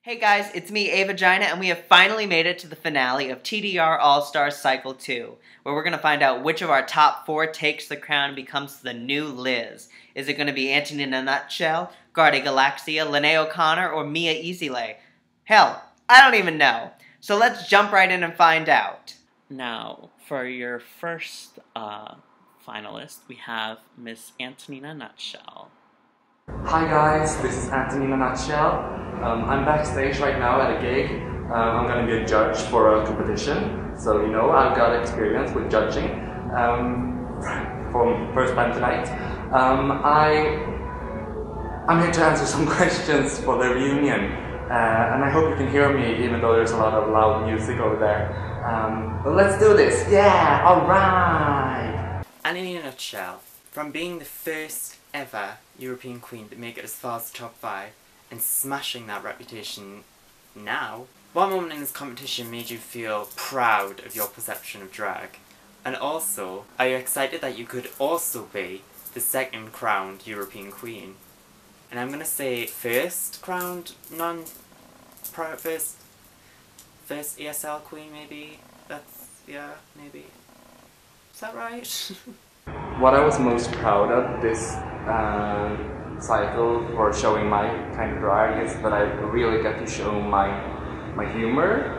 Hey guys, it's me, Ava Gina, and we have finally made it to the finale of TDR All-Stars Cycle 2, where we're going to find out which of our top 4 takes the crown and becomes the new Liz. Is it going to be Antony in a Nutshell, Garde Galaxia, Lene O'Connor, or Mia Easylay? Hell, I don't even know. So let's jump right in and find out. Now, for your first finalist, we have Miss Antony in a Nutshell. Hi guys, this is Antony in a Nutshell. I'm backstage right now at a gig. I'm going to be a judge for a competition, so you know I've got experience with judging for first time tonight. I'm here to answer some questions for the reunion, and I hope you can hear me even though there's a lot of loud music over there. But let's do this, yeah, alright! Antony in a Nutshell, from being the first ever European Queen to make it as far as the top 5, and smashing that reputation now, what moment in this competition made you feel proud of your perception of drag? And also, are you excited that you could also be the second crowned European Queen? And I'm gonna say first crowned first ESL Queen maybe? Yeah, maybe. Is that right? What I was most proud of this cycle for showing my kind of drag is that I really get to show my humor.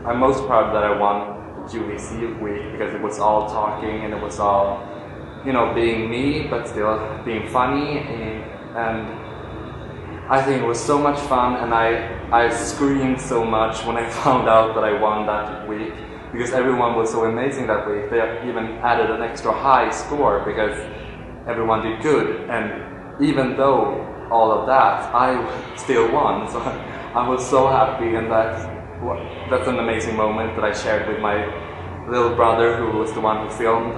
I'm most proud that I won the QVC week because it was all talking and it was all, you know, being me but still being funny, and I think it was so much fun, and I screamed so much when I found out that I won that week. Because everyone was so amazing that week. They even added an extra high score because everyone did good, and even though all of that, I still won. So I was so happy, and that's an amazing moment that I shared with my little brother, who was the one who filmed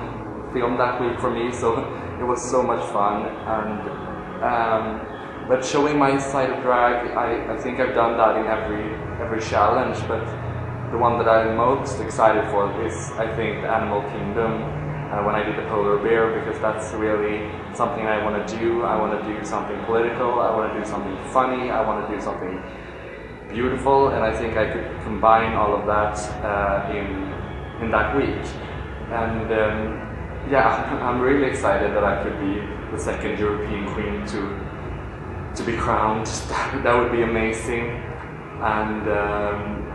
that week for me. So it was so much fun, and but showing my side of drag, I think I've done that in every challenge, but the one that I'm most excited for is, I think, the Animal Kingdom, when I did the polar bear, because that's really something I want to do. I want to do something political, I want to do something funny, I want to do something beautiful, and I think I could combine all of that in that week. And yeah, I'm really excited that I could be the second European Queen to be crowned. That would be amazing, and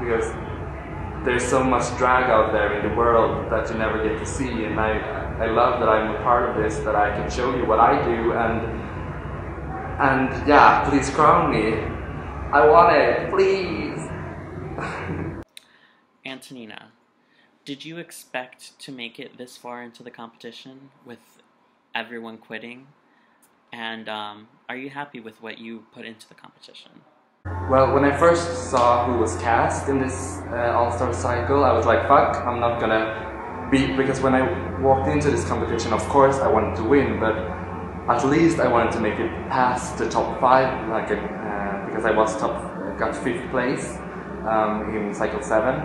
because there's so much drag out there in the world that you never get to see, and I love that I'm a part of this, that I can show you what I do, and yeah, please crown me. I want it, please. Antonina, did you expect to make it this far into the competition with everyone quitting? And are you happy with what you put into the competition? Well, when I first saw who was cast in this All-Star cycle, I was like, fuck, I'm not gonna beat, because when I walked into this competition, of course I wanted to win, but at least I wanted to make it past the top 5, like because I got 5th place in cycle 7,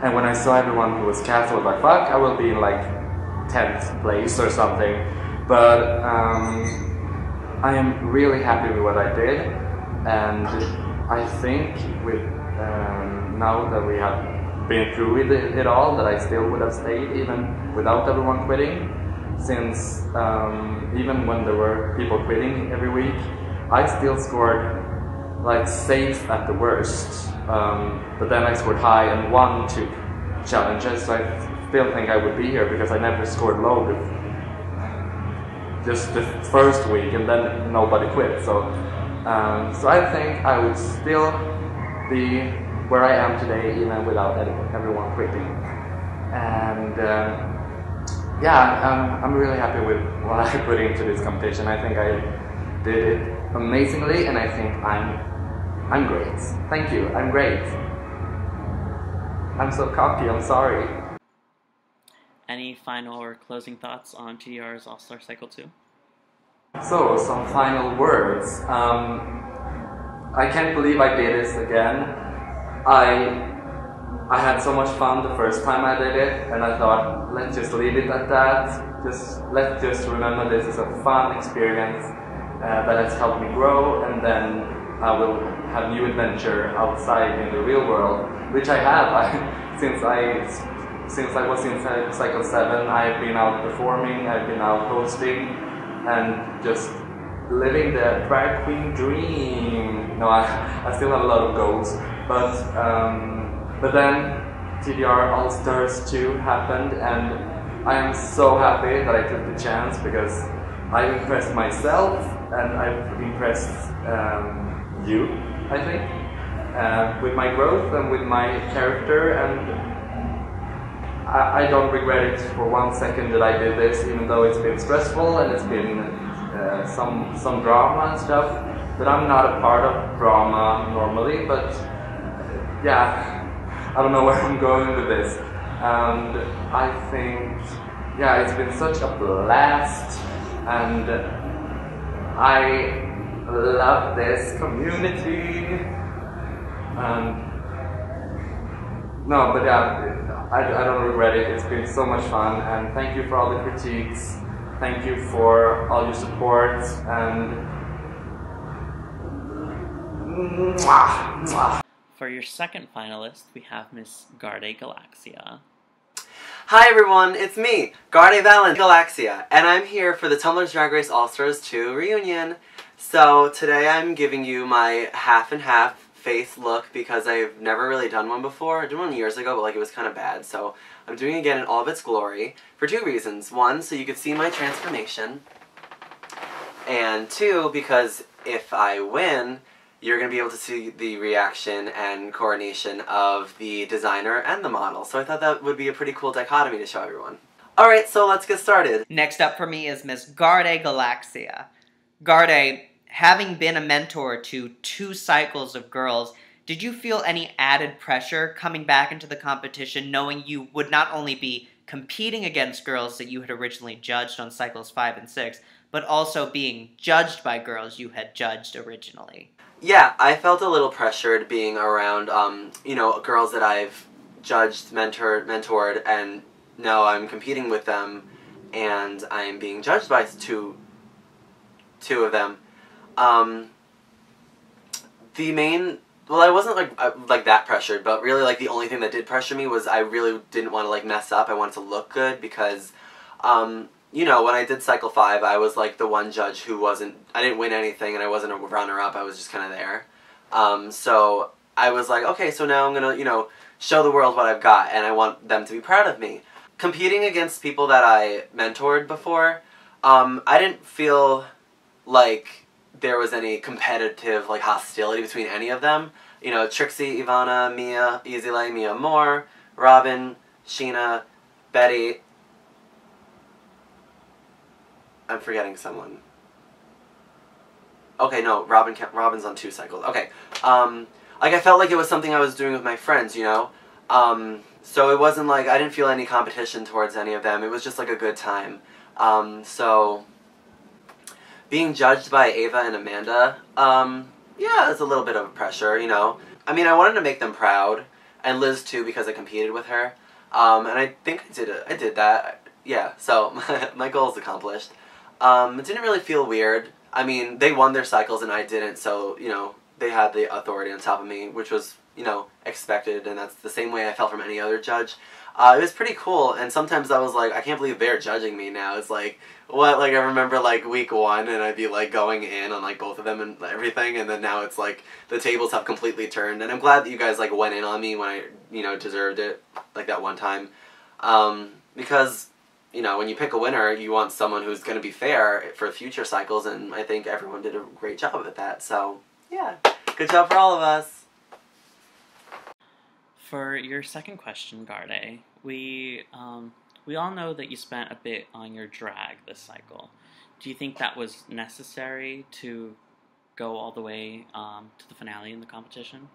and when I saw everyone who was cast, I was like, fuck, I will be in like 10th place or something, but I am really happy with what I did, and I think with now that we have been through it all, that I still would have stayed even without everyone quitting, since even when there were people quitting every week, I still scored like safe at the worst, but then I scored high and won 2 challenges, so I still think I would be here because I never scored low just the first week, and then nobody quit. So I think I would still be where I am today even without everyone quitting. And yeah, I'm really happy with what I put into this competition. I think I did it amazingly, and I think I'm great. Thank you, I'm great. I'm so cocky, I'm sorry. Any final or closing thoughts on TDR's All-Star Cycle 2? So, some final words. I can't believe I did this again. I had so much fun the first time I did it, and I thought, let's just leave it at that. Let's just remember this is a fun experience, that has helped me grow, and then I will have new adventure outside in the real world, which I have. Since I was in Cycle 7, I've been out performing, I've been out hosting, and just living the drag queen dream. No, I still have a lot of goals, but then TDR All Stars 2 happened, and I am so happy that I took the chance, because I've impressed myself and I've impressed you, I think, with my growth and with my character, and I don't regret it for 1 second that I did this, even though it's been stressful and it's been some drama and stuff. But I'm not a part of drama normally, but yeah, I don't know where I'm going with this. And I think, yeah, it's been such a blast, and I love this community. No, but yeah, I don't regret it. It's been so much fun, and thank you for all the critiques. Thank you for all your support, and mwah, mwah. For your second finalist, we have Miss Garde Galaxia. Hi everyone, it's me, Garde Galaxia, and I'm here for the Tumblr's Drag Race All-Stars 2 reunion. So today I'm giving you my half and half face look, because I've never really done one before. I did one years ago, but like it was kind of bad, so I'm doing it again in all of its glory for 2 reasons. 1, so you could see my transformation, and 2, because if I win, you're going to be able to see the reaction and coronation of the designer and the model. So I thought that would be a pretty cool dichotomy to show everyone. Alright, so let's get started. Next up for me is Miss Garde Galaxia. Garde, having been a mentor to 2 cycles of girls, did you feel any added pressure coming back into the competition, knowing you would not only be competing against girls that you had originally judged on cycles 5 and 6, but also being judged by girls you had judged originally? Yeah, I felt a little pressured being around, you know, girls that I've judged, mentored, and now I'm competing with them, and I'm being judged by two of them. Well, I wasn't like that pressured, but really like the only thing that did pressure me was I really didn't want to like mess up. I wanted to look good, because you know, when I did Cycle 5, I was like the one judge who I didn't win anything, and I wasn't a runner-up, I was just kind of there. So I was like, okay, so now I'm gonna, you know, show the world what I've got, and I want them to be proud of me. Competing against people that I mentored before, I didn't feel like there was any competitive like hostility between any of them. You know, Trixie, Ivana, Mia, Easylay, Mia Moore, Robin, Sheena, Betty. I'm forgetting someone. Okay, no, Robin's on 2 cycles. Okay, like I felt like it was something I was doing with my friends, you know. So it wasn't like I didn't feel any competition towards any of them. It was just like a good time. So being judged by Ava and Amanda, yeah, it's a little bit of pressure, you know. I mean, I wanted to make them proud, and Liz too, because I competed with her. And I think I did that. Yeah, so my goal is accomplished. It didn't really feel weird. I mean, they won their cycles and I didn't, so, you know, they had the authority on top of me, which was, you know, expected, and that's the same way I felt from any other judge. It was pretty cool, and sometimes I was like, I can't believe they're judging me now. It's like, what, like, I remember, like, week 1, and I'd be, like, going in on, like, both of them and everything, and then now it's, like, the tables have completely turned, and I'm glad that you guys, like, went in on me when I, you know, deserved it, like, that one time. Because, you know, when you pick a winner, you want someone who's going to be fair for future cycles, and I think everyone did a great job at that, so, yeah, good job for all of us. For your second question, Garde, we all know that you spent a bit on your drag this cycle. Do you think that was necessary to go all the way to the finale in the competition?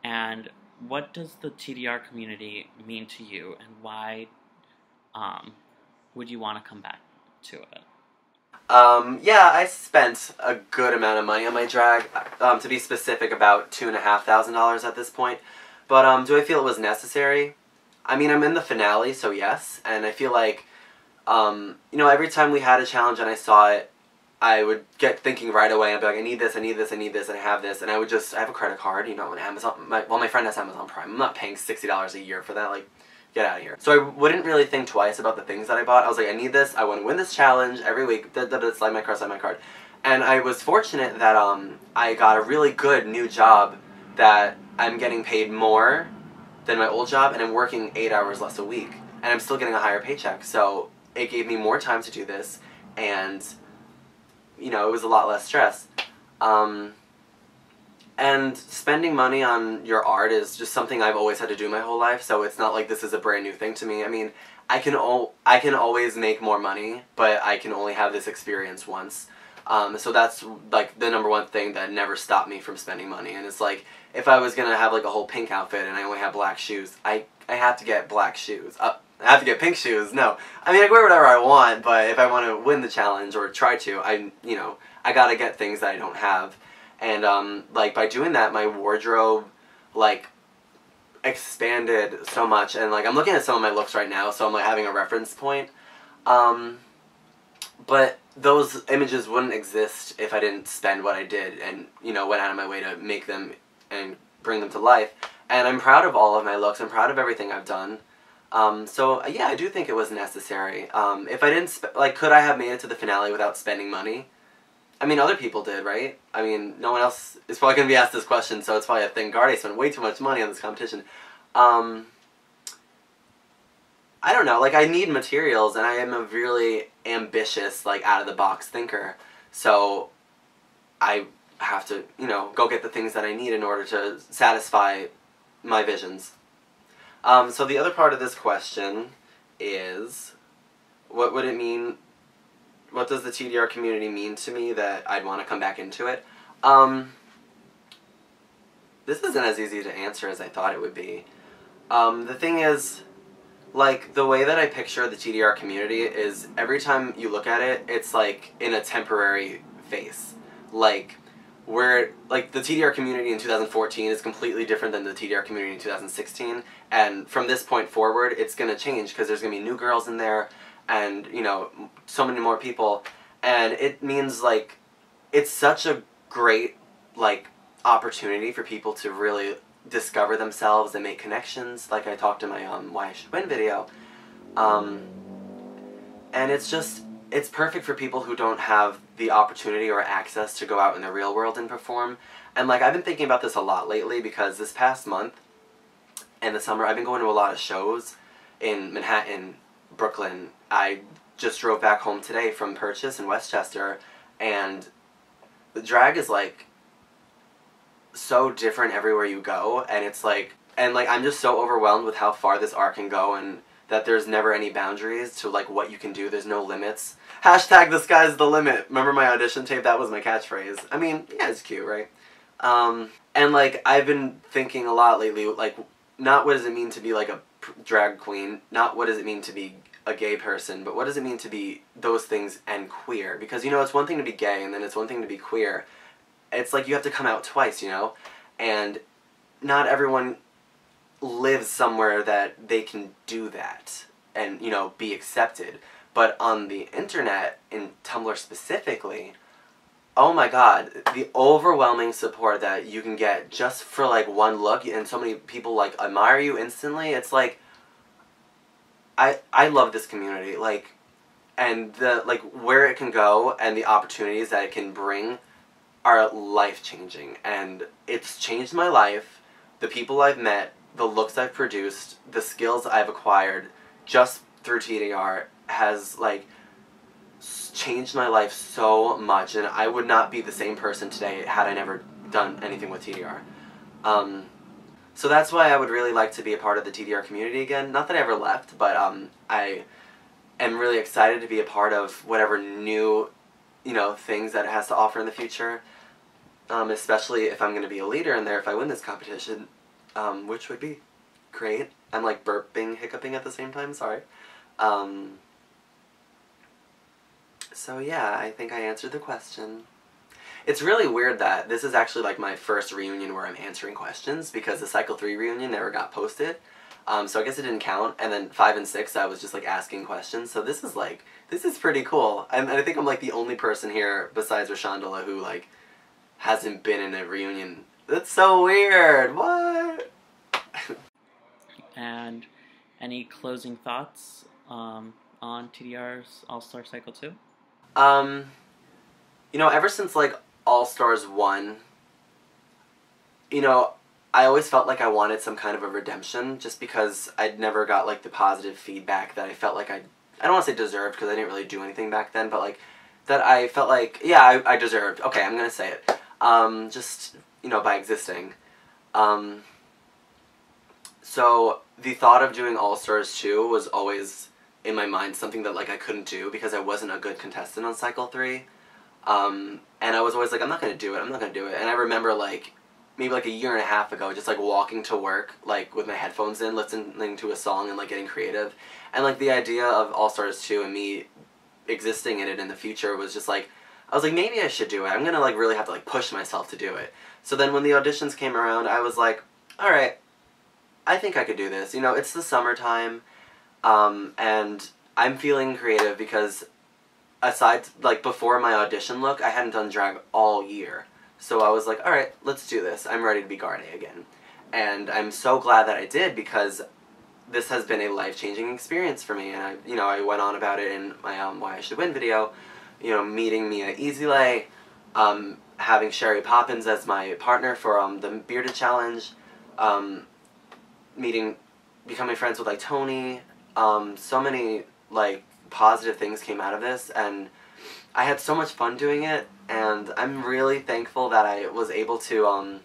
And what does the TDR community mean to you, and why would you want to come back to it? Yeah, I spent a good amount of money on my drag, to be specific, about $2,500 at this point. But, do I feel it was necessary? I mean, I'm in the finale, so yes, and I feel like, you know, every time we had a challenge and I saw it, I would get thinking right away, and I'd be like, I need this, I need this, I need this, and I have this, and I have a credit card, you know, and Amazon, my friend has Amazon Prime. I'm not paying $60 a year for that, like, get out of here. So I wouldn't really think twice about the things that I bought. I was like, I need this, I want to win this challenge every week, slide my card. And I was fortunate that I got a really good new job that I'm getting paid more than my old job, and I'm working 8 hours less a week, and I'm still getting a higher paycheck. So it gave me more time to do this, and you know, it was a lot less stress. And spending money on your art is just something I've always had to do my whole life, so it's not like this is a brand new thing to me. I mean, I can always make more money, but I can only have this experience once. So that's like the number one thing that never stopped me from spending money. And it's like, if I was gonna have like a whole pink outfit and I only have black shoes, I have to get black shoes. I have to get pink shoes. No, I mean, I can wear whatever I want, but if I want to win the challenge or try to, I gotta get things that I don't have. And like by doing that, my wardrobe like expanded so much. And like I'm looking at some of my looks right now, so I'm like having a reference point. But those images wouldn't exist if I didn't spend what I did and, you know, went out of my way to make them and bring them to life. And I'm proud of all of my looks. I'm proud of everything I've done. So yeah, I do think it was necessary. If I didn't, could I have made it to the finale without spending money? I mean, other people did, right? I mean, no one else is probably going to be asked this question, so it's probably a thing. Garde spent way too much money on this competition. I don't know, like, I need materials, and I am a really ambitious, like, out-of-the-box thinker. So I have to, you know, go get the things that I need in order to satisfy my visions. So the other part of this question is, what would it mean, what does the TDR community mean to me that I'd want to come back into it? This isn't as easy to answer as I thought it would be. The thing is, like, the way that I picture the TDR community is every time you look at it, it's like in a temporary phase. Like, where, like, the TDR community in 2014 is completely different than the TDR community in 2016, and from this point forward, it's going to change, because there's going to be new girls in there, and, you know, so many more people, and it means, like, it's such a great, like, opportunity for people to really discover themselves and make connections, like I talked in my Why I Should Win video. And it's just, it's perfect for people who don't have the opportunity or access to go out in the real world and perform. And like, I've been thinking about this a lot lately, because this past month and the summer I've been going to a lot of shows in Manhattan, Brooklyn. I just drove back home today from Purchase in Westchester, and the drag is like so different everywhere you go, and it's like, and like I'm just so overwhelmed with how far this art can go, and that there's never any boundaries to like what you can do. There's no limits. Hashtag the sky's the limit. Remember my audition tape? That was my catchphrase. I mean, yeah, it's cute, right? And like I've been thinking a lot lately, like, not what does it mean to be like a drag queen, not what does it mean to be a gay person, but what does it mean to be those things and queer? Because, you know, it's one thing to be gay, and then it's one thing to be queer. It's like you have to come out twice, you know? And not everyone lives somewhere that they can do that and, you know, be accepted. But on the internet, in Tumblr specifically, oh my god, the overwhelming support that you can get just for like one look, and so many people like admire you instantly. It's like, I love this community, like, and the, like, where it can go and the opportunities that it can bring are life-changing, and it's changed my life. The people I've met, the looks I've produced, the skills I've acquired just through TDR has, like, changed my life so much, and I would not be the same person today had I never done anything with TDR. So that's why I would really like to be a part of the TDR community again. Not that I ever left, but I am really excited to be a part of whatever new, you know, things that it has to offer in the future. Especially if I'm going to be a leader in there if I win this competition, which would be great. I'm like burping, hiccuping at the same time, sorry. So yeah, I think I answered the question. It's really weird that this is actually like my first reunion where I'm answering questions, because the Cycle 3 reunion never got posted. So I guess it didn't count. And then 5 and 6, I was just like asking questions. So this is pretty cool. And I think I'm like the only person here besides Rashandala who like hasn't been in a reunion. That's so weird. What? And any closing thoughts on TDR's All-Star Cycle 2? You know, ever since like All-Stars 1, you know, I always felt like I wanted some kind of a redemption just because I'd never got like the positive feedback that I felt like I don't want to say deserved because I didn't really do anything back then, but like that I felt like, yeah, I deserved. Okay, I'm going to say it. Just, you know, by existing. So the thought of doing All-Stars 2 was always in my mind something that like I couldn't do because I wasn't a good contestant on Cycle 3. And I was always like, I'm not going to do it, I'm not going to do it. And I remember like maybe like a year and a half ago just like walking to work like with my headphones in, listening to a song and like getting creative. And like the idea of All-Stars 2 and me existing in it in the future was just like, I was like, maybe I should do it. I'm going to like really have to like push myself to do it. So then when the auditions came around, I was like, alright, I think I could do this. You know, it's the summertime, and I'm feeling creative because aside, like, before my audition look, I hadn't done drag all year. So I was like, alright, let's do this. I'm ready to be Garde again. And I'm so glad that I did because this has been a life-changing experience for me. And I went on about it in my Why I Should Win video. You know, meeting Mia Easylay, having Sherry Poppins as my partner for the Bearded Challenge, becoming friends with like Tony. So many like positive things came out of this, and I had so much fun doing it, and I'm really thankful that I was able to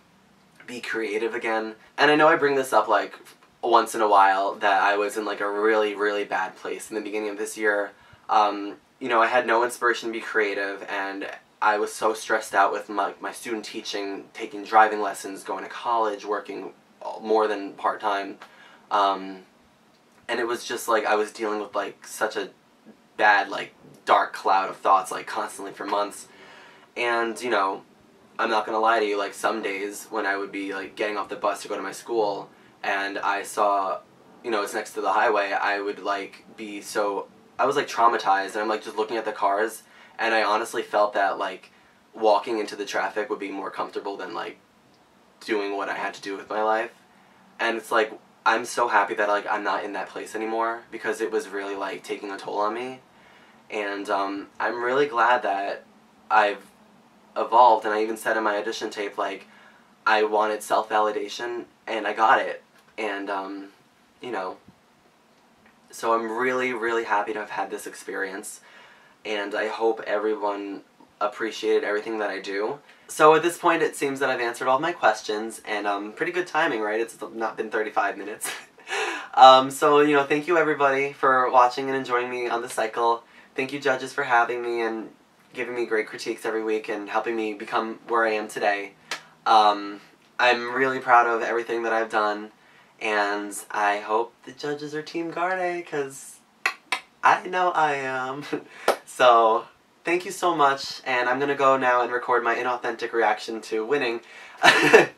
be creative again. And I know I bring this up like once in a while that I was in like a really, really bad place in the beginning of this year. You know, I had no inspiration to be creative, and I was so stressed out with my student teaching, taking driving lessons, going to college, working more than part-time. And it was just like I was dealing with like such a bad, like, dark cloud of thoughts, like, constantly for months. And, you know, I'm not gonna lie to you, like, some days when I would be, like, getting off the bus to go to my school, and I saw, you know, it's next to the highway, I would, like, be so, I was, like, traumatized, and I'm, like, just looking at the cars, and I honestly felt that, like, walking into the traffic would be more comfortable than, like, doing what I had to do with my life. And it's, like, I'm so happy that, like, I'm not in that place anymore, because it was really, like, taking a toll on me. And I'm really glad that I've evolved, and I even said in my audition tape, like, I wanted self-validation, and I got it. And, you know, so I'm really, really happy to have had this experience, and I hope everyone appreciated everything that I do. So at this point, it seems that I've answered all my questions, and pretty good timing, right? It's not been 35 minutes. So, you know, thank you everybody for watching and enjoying me on the cycle. Thank you, judges, for having me and giving me great critiques every week and helping me become where I am today. I'm really proud of everything that I've done, and I hope the judges are Team Garde, because I know I am. So, thank you so much, and I'm gonna go now and record my inauthentic reaction to winning. But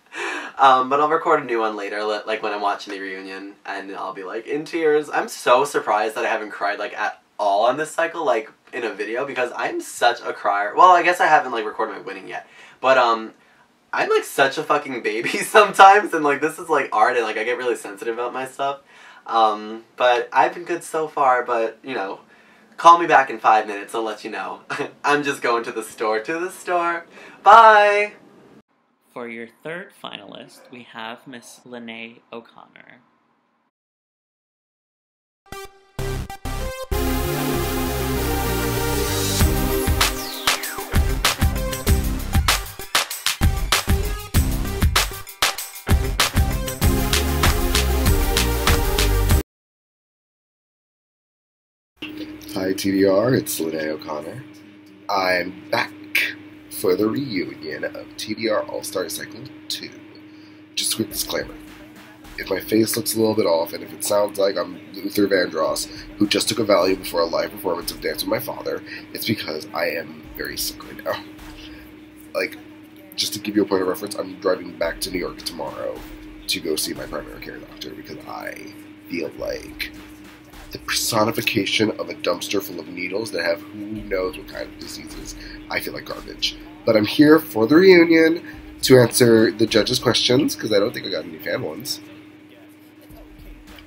I'll record a new one later, like when I'm watching the reunion, and I'll be like in tears. I'm so surprised that I haven't cried like at all on this cycle, like in a video, because I'm such a crier. Well, I guess I haven't like recorded my winning yet, but I'm like such a fucking baby sometimes, and like this is like art, and like I get really sensitive about my stuff. But I've been good so far, but you know, call me back in 5 minutes, I'll let you know. I'm just going to the store. Bye! For your third finalist, we have Miss Lene O'Connor. Hi TDR, it's Lene O'Connor. I'm back for the reunion of TDR All-Star Cycle 2. Just a quick disclaimer. If my face looks a little bit off, and if it sounds like I'm Luther Vandross, who just took a Valium before a live performance of Dance with My Father, it's because I am very sick right now. Like, just to give you a point of reference, I'm driving back to New York tomorrow to go see my primary care doctor because I feel like the personification of a dumpster full of needles that have who knows what kind of diseases. I feel like garbage. But I'm here for the reunion to answer the judges' questions, because I don't think I got any fan ones.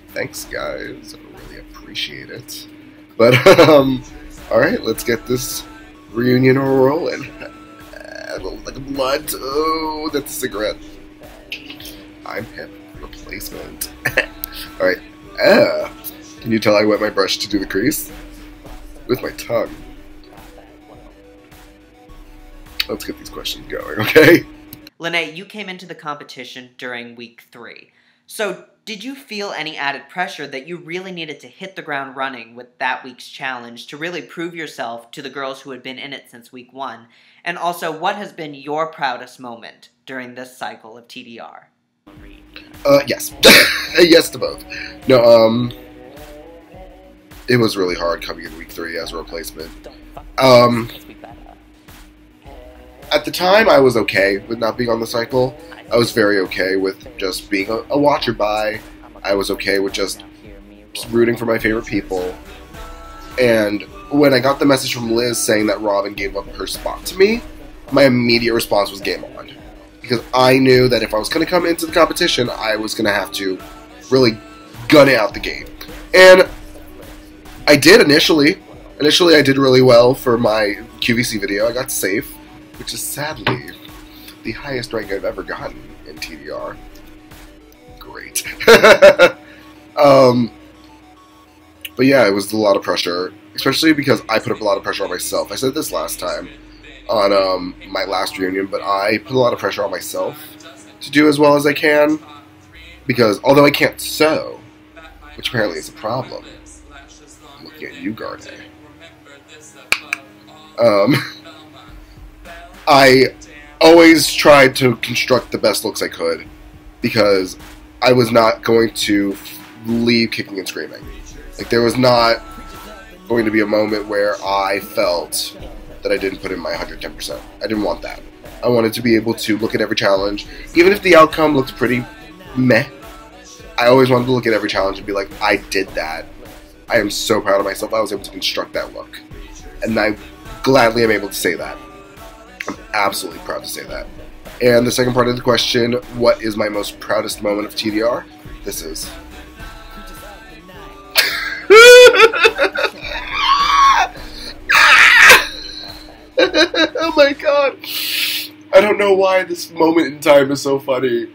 Thanks, guys. I really appreciate it. But, alright, let's get this reunion rolling. Like a blunt. Oh, that's a cigarette. I'm hip. Replacement. Alright. Can you tell I wet my brush to do the crease? With my tongue. Let's get these questions going, okay? Lene, you came into the competition during week 3. So, did you feel any added pressure that you really needed to hit the ground running with that week's challenge to really prove yourself to the girls who had been in it since week 1? And also, what has been your proudest moment during this cycle of TDR? Yes. Yes to both. No, it was really hard coming in week 3 as a replacement. At the time, I was okay with not being on the cycle. I was very okay with just being a watcher by. I was okay with just rooting for my favorite people. And when I got the message from Liz saying that Robin gave up her spot to me, my immediate response was game on. Because I knew that if I was going to come into the competition, I was going to have to really gun it out the gate. And I did initially. Initially, I did really well for my QVC video. I got safe, which is sadly the highest rank I've ever gotten in TDR. Great. But yeah, it was a lot of pressure, especially because I put up a lot of pressure on myself. I said this last time on my last reunion, but I put a lot of pressure on myself to do as well as I can, because although I can't sew, which apparently is a problem, I'm looking at you, Garde. I always tried to construct the best looks I could, because I was not going to leave kicking and screaming. Like, there was not going to be a moment where I felt that I didn't put in my 110%. I didn't want that. I wanted to be able to look at every challenge, even if the outcome looked pretty meh. I always wanted to look at every challenge and be like, I did that. I am so proud of myself. I was able to construct that look. And I gladly am able to say that. I'm absolutely proud to say that. And the second part of the question, what is my most proudest moment of TDR? This is... Oh my god. I don't know why this moment in time is so funny.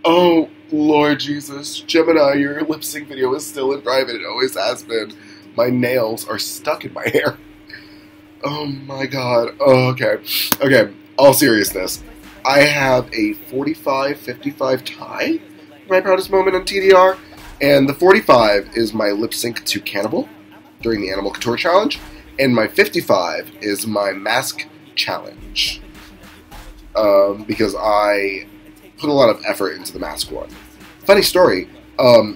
Oh, Lord Jesus. Gemini, your lip sync video is still in private. It always has been. My nails are stuck in my hair. Oh my god. Oh, okay. Okay, all seriousness. I have a 45-55 tie for my proudest moment on TDR. And the 45 is my lip sync to Cannibal during the Animal Couture Challenge. And my 55 is my mask challenge. Because I put a lot of effort into the mask one. Funny story, I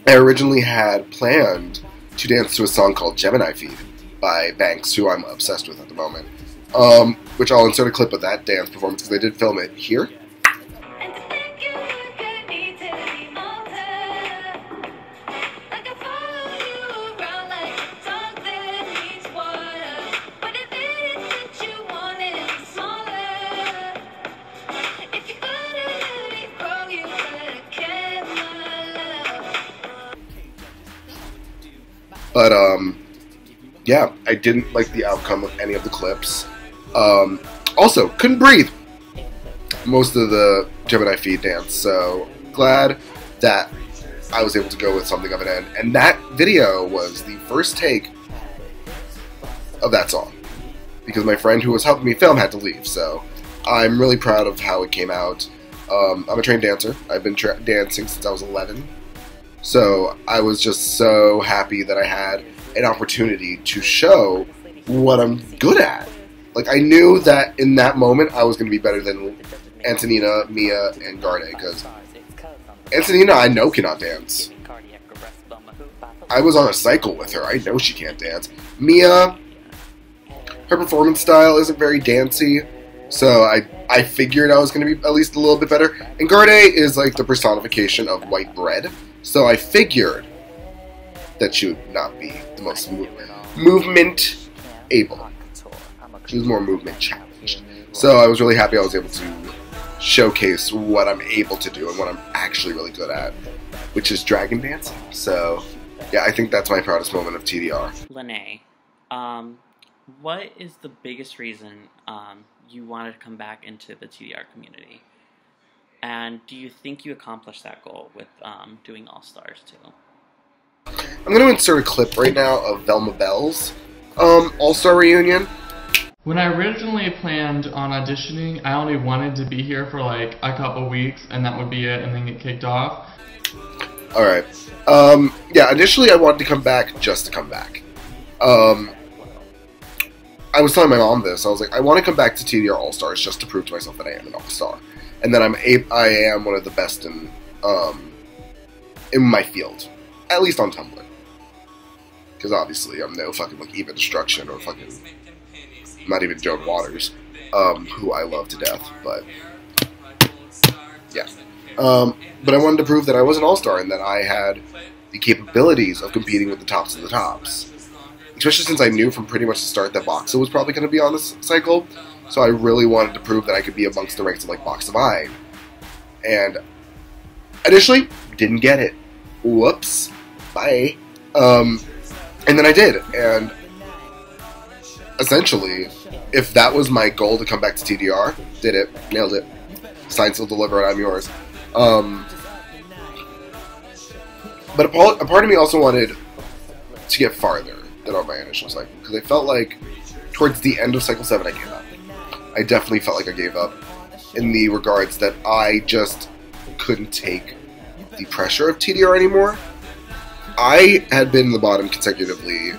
originally had planned to dance to a song called Gemini Feed by Banks, who I'm obsessed with at the moment. Which I'll insert a clip of that dance performance because they did film it here. But, yeah, I didn't like the outcome of any of the clips. Also, couldn't breathe most of the Gemini Feed dance, so glad that I was able to go with something of an end. And that video was the first take of that song, because my friend who was helping me film had to leave, so I'm really proud of how it came out. I'm a trained dancer. I've been dancing since I was 11. So I was just so happy that I had an opportunity to show what I'm good at. Like, I knew that in that moment I was going to be better than Antonina, Mia, and Garde, because Antonina I know cannot dance. I was on a cycle with her. I know she can't dance. Mia, her performance style isn't very dancey, so I figured I was going to be at least a little bit better. And Garde is like the personification of white bread. So I figured that she would not be the most movement able. She was more movement challenged. So I was really happy I was able to showcase what I'm able to do and what I'm actually really good at, which is dragon dancing. So yeah, I think that's my proudest moment of TDR. Lene, what is the biggest reason you wanted to come back into the TDR community? And do you think you accomplished that goal with doing All-Stars too? I'm going to insert a clip right now of Velma Bell's All-Star reunion. When I originally planned on auditioning, I only wanted to be here for like a couple weeks, and that would be it, and then get kicked off. Alright. Yeah, initially I wanted to come back just to come back. I was telling my mom this. I was like, I want to come back to TDR All-Stars just to prove to myself that I am an All-Star. And that I am one of the best in my field. At least on Tumblr. Because obviously I'm no fucking like Eva Destruction or fucking... not even Joan Waters, who I love to death, but... yeah. But I wanted to prove that I was an All-Star and that I had the capabilities of competing with the tops of the tops. Especially since I knew from pretty much the start that Boxa was probably going to be on this cycle, so I really wanted to prove that I could be amongst the ranks of like Box of I. And initially, didn't get it. Whoops. Bye. And then I did, and essentially, if that was my goal to come back to TDR, did it, nailed it. Sign, seal, deliver, and I'm yours. But a part of me also wanted to get farther than on my initial cycle, because I felt like towards the end of Cycle 7 I gave up. I definitely felt like I gave up in the regards that I just couldn't take the pressure of TDR anymore. I had been in the bottom consecutively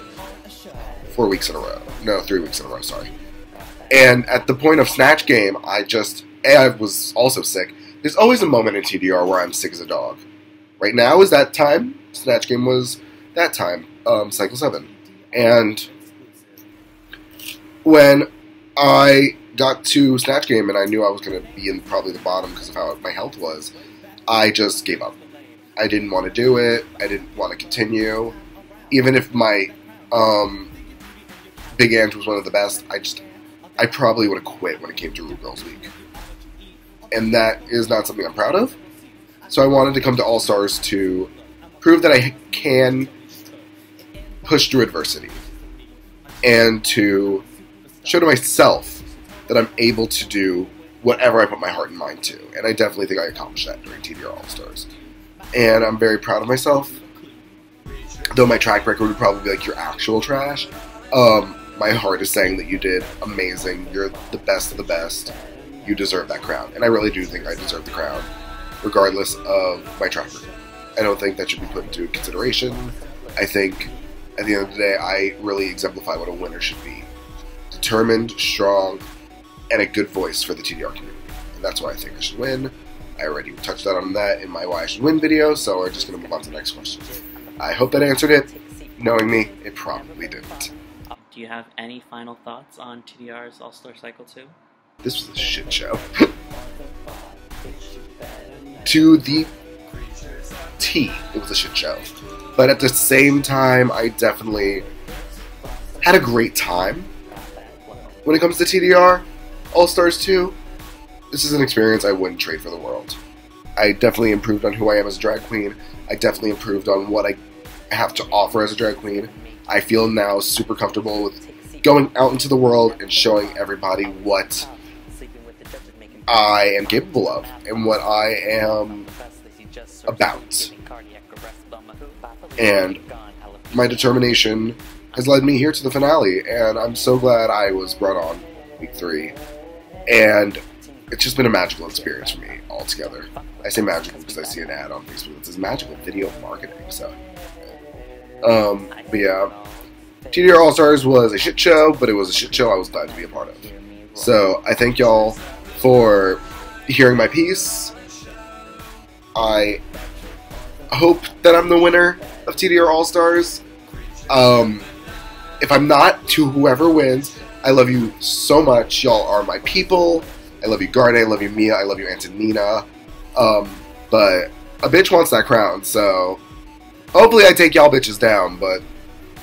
4 weeks in a row. No, 3 weeks in a row, sorry. And at the point of Snatch Game, I was also sick. There's always a moment in TDR where I'm sick as a dog. Right now is that time. Snatch Game was that time, Cycle 7. And when I got to Snatch Game and I knew I was going to be in probably the bottom because of how my health was, I just gave up. I didn't want to do it. I didn't want to continue. Even if my Big Ange was one of the best, I probably would have quit when it came to Rue Girls Week. And that is not something I'm proud of. So I wanted to come to All-Stars to prove that I can push through adversity. And to show to myself that I'm able to do whatever I put my heart and mind to. And I definitely think I accomplished that during TDR All-Stars. And I'm very proud of myself. Though my track record would probably be like, you're actual trash. My heart is saying that you did amazing. You're the best of the best. You deserve that crown. And I really do think I deserve the crown, regardless of my track record. I don't think that should be put into consideration. I think, at the end of the day, I really exemplify what a winner should be. Determined, strong, and a good voice for the TDR community. And that's why I think I should win. I already touched on that in my Why I Should Win video, so we're just going to move on to the next question. I hope that answered it. Knowing me, it probably didn't. Do you have any final thoughts on TDR's All-Star Cycle 2? This was a shit show. To the T, it was a shit show. But at the same time, I definitely had a great time. When it comes to TDR, All-Stars 2, this is an experience I wouldn't trade for the world. I definitely improved on who I am as a drag queen. I definitely improved on what I have to offer as a drag queen. I feel now super comfortable with going out into the world and showing everybody what I am capable of and what I am about. And my determination has led me here to the finale, and I'm so glad I was brought on week 3. And it's just been a magical experience for me altogether. I say magical because I see an ad on Facebook that says magical video marketing, so. But yeah, TDR All-Stars was a shit show, but it was a shit show I was glad to be a part of. So I thank y'all for hearing my piece. I hope that I'm the winner of TDR All-Stars. If I'm not, to whoever wins, I love you so much. Y'all are my people. I love you, Garde. I love you, Mia. I love you, Antonina. But A bitch wants that crown, so hopefully I take y'all bitches down, but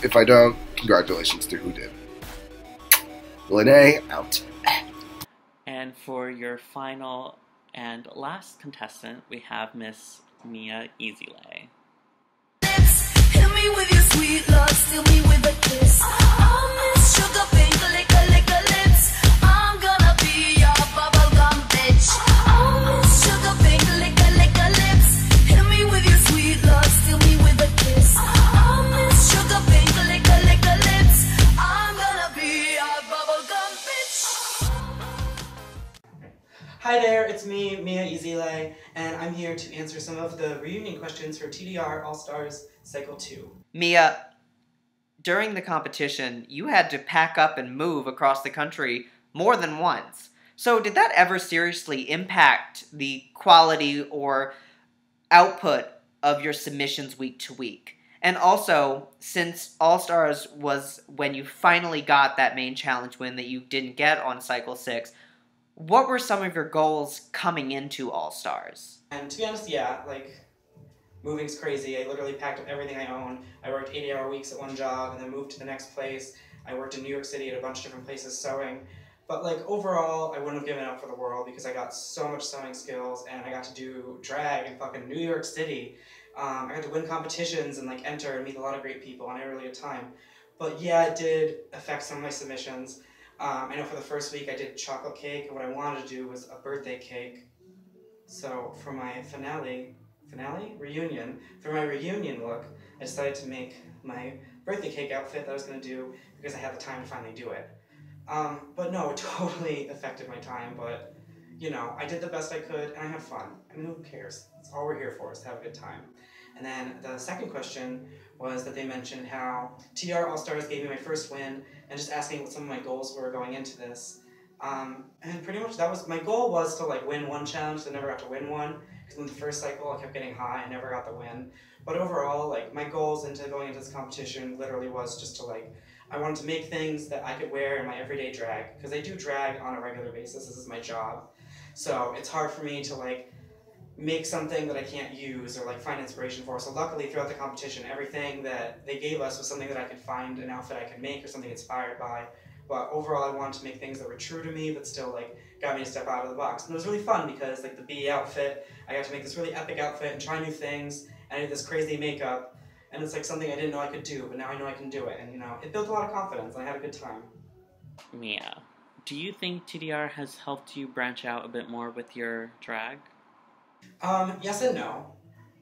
if I don't, congratulations to who did. Lene, out. And for your final and last contestant, we have Miss Mia Easylay. Hit me with your sweet love, steal me with a kiss. Oh, Miss Sugar Pink, lick a lips. I'm gonna be your bubblegum bitch. Oh, Miss Sugar Pink, lick a lips. Hit me with your sweet love, steal me with a kiss. Oh, Miss Sugar Pink, lick a lips. I'm gonna be your bubblegum bitch. Hi there, it's me, Mia Easylay, and I'm here to answer some of the reunion questions for TDR All-Stars Cycle 2. Mia, during the competition, you had to pack up and move across the country more than once. So did that ever seriously impact the quality or output of your submissions week to week? And also, since All-Stars was when you finally got that main challenge win that you didn't get on Cycle 6, what were some of your goals coming into All-Stars? And to be honest, yeah, moving's crazy. I literally packed up everything I own. I worked 80-hour weeks at one job and then moved to the next place. I worked in New York City at a bunch of different places sewing. But overall, I wouldn't have given up for the world because I got so much sewing skills and I got to do drag in fucking New York City. I got to win competitions and enter and meet a lot of great people, and I had a really good time. But yeah, it did affect some of my submissions. I know for the first week I did chocolate cake, and what I wanted to do was a birthday cake. So for my reunion, for my reunion look, I decided to make my birthday cake outfit that I was going to do because I had the time to finally do it. But no, it totally affected my time, but I did the best I could and I had fun. I mean, who cares? That's all we're here for, is to have a good time. And then the second question was that they mentioned how TDR All-Stars gave me my first win and just asking what some of my goals were going into this. And pretty much that was, my goal was to win one challenge, so I never got to win one, because in the first cycle I kept getting high and never got the win. But overall, my goals into going into this competition literally was just to I wanted to make things that I could wear in my everyday drag, because I do drag on a regular basis, this is my job. So it's hard for me to make something that I can't use or find inspiration for. So luckily throughout the competition, everything that they gave us was something that I could find an outfit I could make or something inspired by. But overall I wanted to make things that were true to me but still got me to step out of the box. And it was really fun because the bee outfit, I got to make this really epic outfit and try new things, and I did this crazy makeup, and it's something I didn't know I could do, but now I know I can do it, and it built a lot of confidence and I had a good time. Mia, do you think TDR has helped you branch out a bit more with your drag? Yes and no.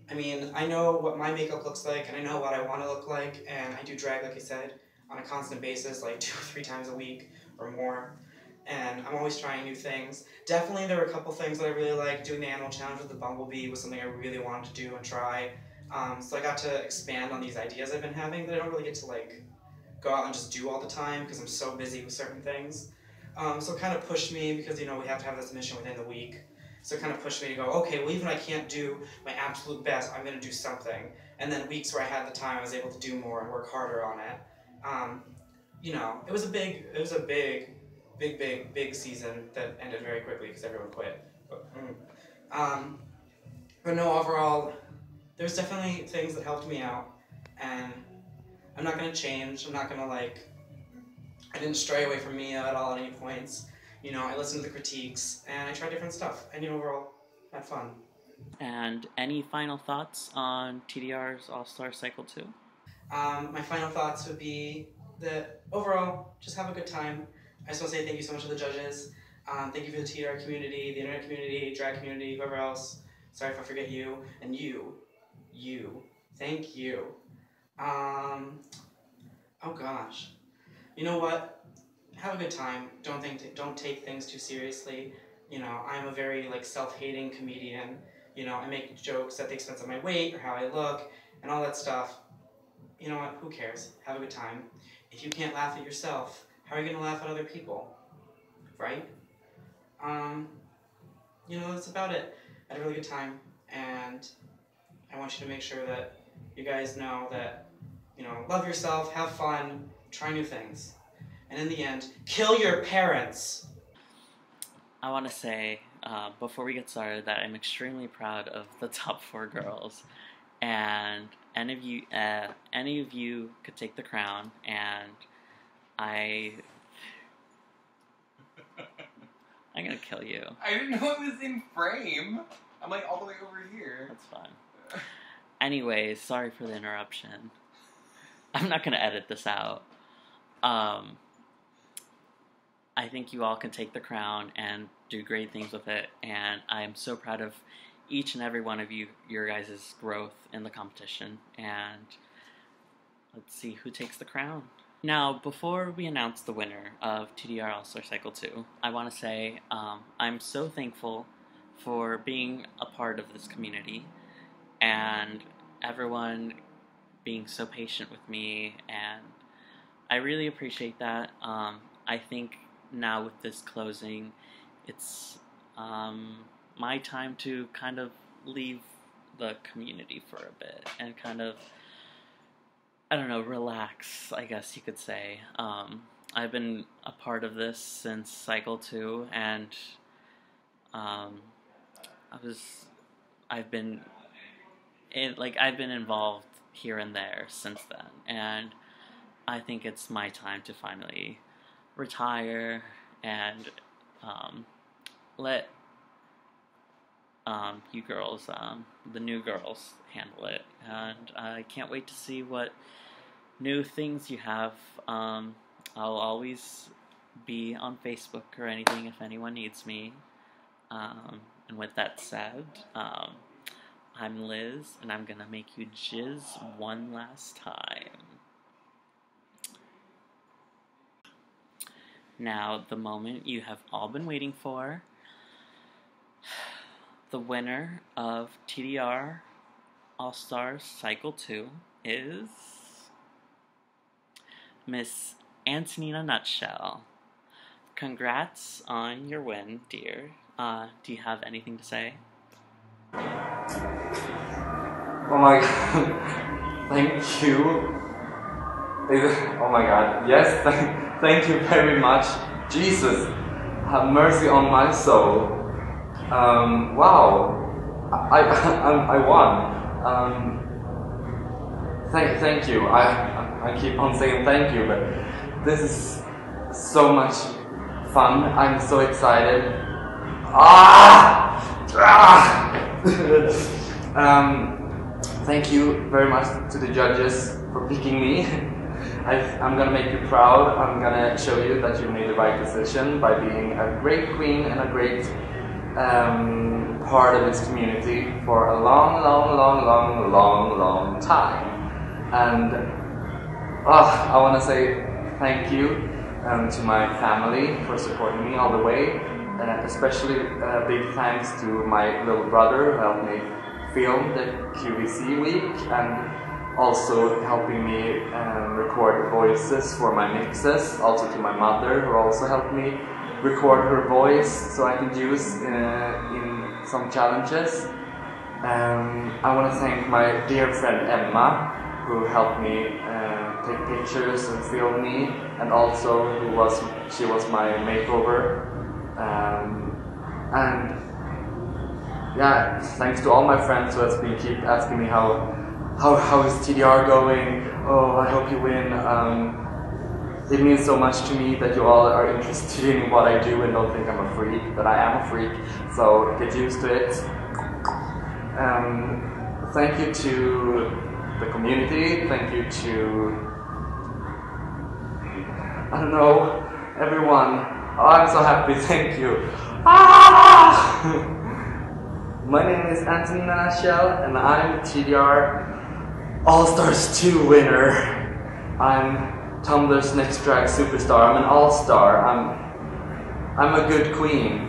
I mean, I know what my makeup looks like, and I know what I want to look like, and I do drag, like I said, on a constant basis, 2 or 3 times a week or more, and I'm always trying new things. Definitely there were a couple things that I really liked. Doing the animal challenge with the bumblebee was something I really wanted to do and try, so I got to expand on these ideas I've been having that I don't really get to go out and just do all the time because I'm so busy with certain things. So it kind of pushed me because we have to have this mission within the week. So it kind of pushed me to go, okay, well even if I can't do my absolute best, I'm going to do something. And then weeks where I had the time, I was able to do more and work harder on it. It was a big season that ended very quickly because everyone quit. But no, overall, there's definitely things that helped me out, and I'm not going to change. I'm not going to I didn't stray away from Mia at all at any points. I listened to the critiques, and I tried different stuff, and overall, had fun. And any final thoughts on TDR's All-Star Cycle 2? My final thoughts would be that, overall, just have a good time. I just want to say thank you so much to the judges. Thank you for the TDR community, the internet community, drag community, whoever else. Sorry if I forget you. And you. Thank you. Oh gosh. You know what? Have a good time. Don't take things too seriously. I'm a very self-hating comedian. I make jokes at the expense of my weight or how I look and all that stuff. You know what? Who cares? Have a good time. If you can't laugh at yourself, how are you gonna laugh at other people? Right? That's about it. I had a really good time, and I want you to make sure that you guys know that, love yourself, have fun, try new things. And in the end, kill your parents! I want to say before we get started, that I'm extremely proud of the top 4 girls, and any of you could take the crown, and I'm gonna kill you. I didn't know it was in frame. I'm like all the way over here. That's fine. Anyways, sorry for the interruption. I'm not gonna edit this out. I think you all can take the crown and do great things with it, and I am so proud of each and every one of you, your guys' growth in the competition, and let's see who takes the crown. Now, before we announce the winner of TDR All-Star Cycle 2, I want to say I'm so thankful for being a part of this community, and everyone being so patient with me, and I really appreciate that. I think now with this closing, it's my time to kind of leave the community for a bit and kind of, I don't know, relax, I guess you could say. I've been a part of this since Cycle 2, and I've been involved here and there since then, and I think it's my time to finally retire and let you girls, the new girls, handle it. And I can't wait to see what new things you have. I'll always be on Facebook or anything if anyone needs me. And with that said, I'm Liz, and I'm gonna make you jizz one last time. Now, the moment you have all been waiting for. The winner of TDR All-Stars Cycle 2 is Miss Antonina Nutshell. Congrats on your win, dear. Do you have anything to say? Oh my god, thank you. Oh my god, yes, thank you very much. Jesus, have mercy on my soul. Wow, I won. Thank you. I keep on saying thank you, but this is so much fun. I'm so excited. Thank you very much to the judges for picking me. I'm gonna make you proud. I'm gonna show you that you made the right decision by being a great queen and a great part of this community for a long time. And I want to say thank you to my family for supporting me all the way. Especially big thanks to my little brother who helped me film the QVC week, and also helping me record voices for my mixes. Also to my mother, who also helped me record her voice so I can use in some challenges. I want to thank my dear friend Emma, who helped me take pictures and film me, and also she was my makeover. And yeah, thanks to all my friends who has been keep asking me how is TDR going. Oh, I hope you win. It means so much to me that you all are interested in what I do and don't think I'm a freak, but I am a freak, so get used to it. Thank you to the community, thank you to, I don't know, everyone. Oh, I'm so happy, thank you. My name is Antonina Nutshell, and I'm TDR All-Stars 2 winner. I'm Tumblr's next drag superstar. I'm an all-star. I'm a good queen.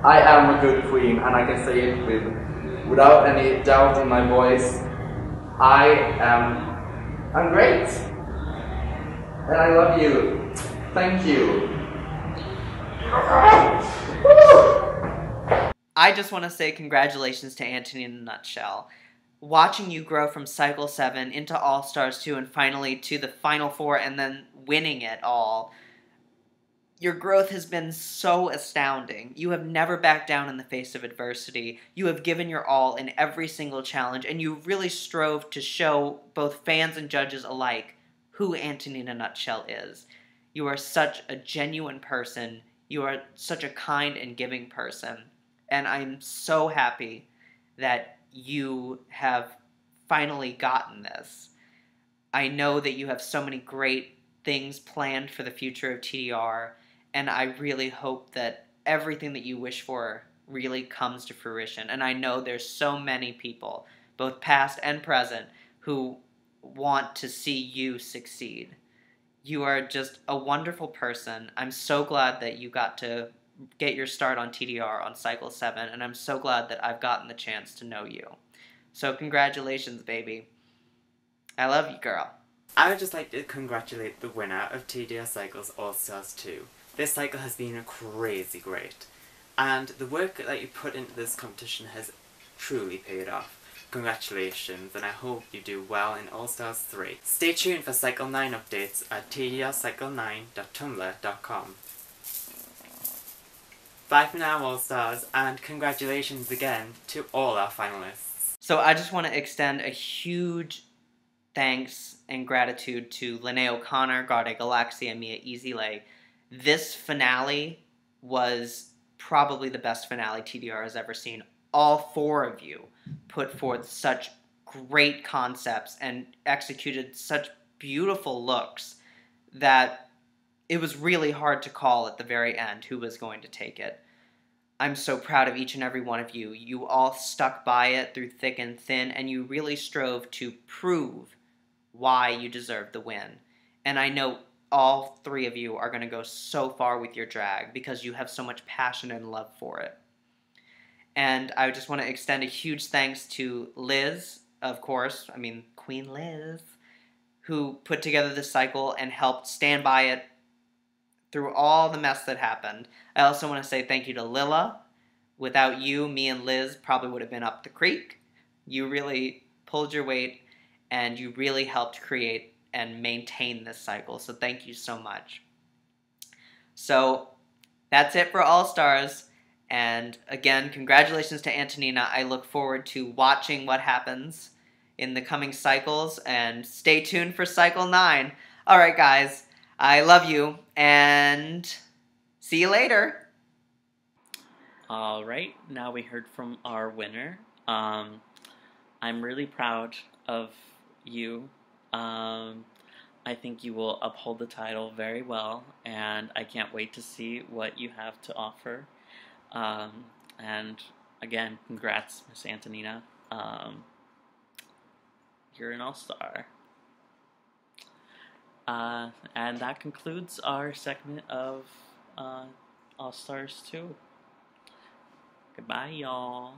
I am a good queen, and I can say it without any doubt in my voice. I'm great. And I love you. Thank you. I just want to say congratulations to Antonina Nutshell. Watching you grow from Cycle 7 into All-Stars 2 and finally to the Final 4 and then winning it all, your growth has been so astounding. You have never backed down in the face of adversity. You have given your all in every single challenge, and you really strove to show both fans and judges alike who Antonina Nutshell is. You are such a genuine person. You are such a kind and giving person. And I'm so happy that you have finally gotten this. I know that you have so many great things planned for the future of TDR, and I really hope that everything that you wish for really comes to fruition. And I know there's so many people, both past and present, who want to see you succeed. You are just a wonderful person. I'm so glad that you got to get your start on TDR on Cycle 7, and I'm so glad that I've gotten the chance to know you. So congratulations, baby. I love you, girl. I would just like to congratulate the winner of TDR Cycles All-Stars 2. This cycle has been crazy great, and the work that you put into this competition has truly paid off. Congratulations, and I hope you do well in All-Stars 3. Stay tuned for Cycle 9 updates at tdrcycle9.tumblr.com. Bye for now, All-Stars, and congratulations again to all our finalists. So I just want to extend a huge thanks and gratitude to Linnea O'Connor, Garde Galaxy, and Mia Easylay. This finale was probably the best finale TDR has ever seen. All four of you put forth such great concepts and executed such beautiful looks that it was really hard to call at the very end who was going to take it. I'm so proud of each and every one of you. You all stuck by it through thick and thin, and you really strove to prove why you deserved the win. And I know all three of you are going to go so far with your drag because you have so much passion and love for it. And I just want to extend a huge thanks to Liz, of course, Queen Liz, who put together this cycle and helped stand by it through all the mess that happened. I also want to say thank you to Lilla. Without you, me and Liz probably would have been up the creek. You really pulled your weight, and you really helped create and maintain this cycle, so thank you so much. So that's it for All Stars, and again, congratulations to Antonina. I look forward to watching what happens in the coming cycles, and stay tuned for Cycle 9. Alright guys, I love you, and see you later. Alright, now we heard from our winner. I'm really proud of you. I think you will uphold the title very well, and I can't wait to see what you have to offer. And again, congrats, Miss Antonina. You're an all-star. And that concludes our segment of All Stars 2. Goodbye, y'all.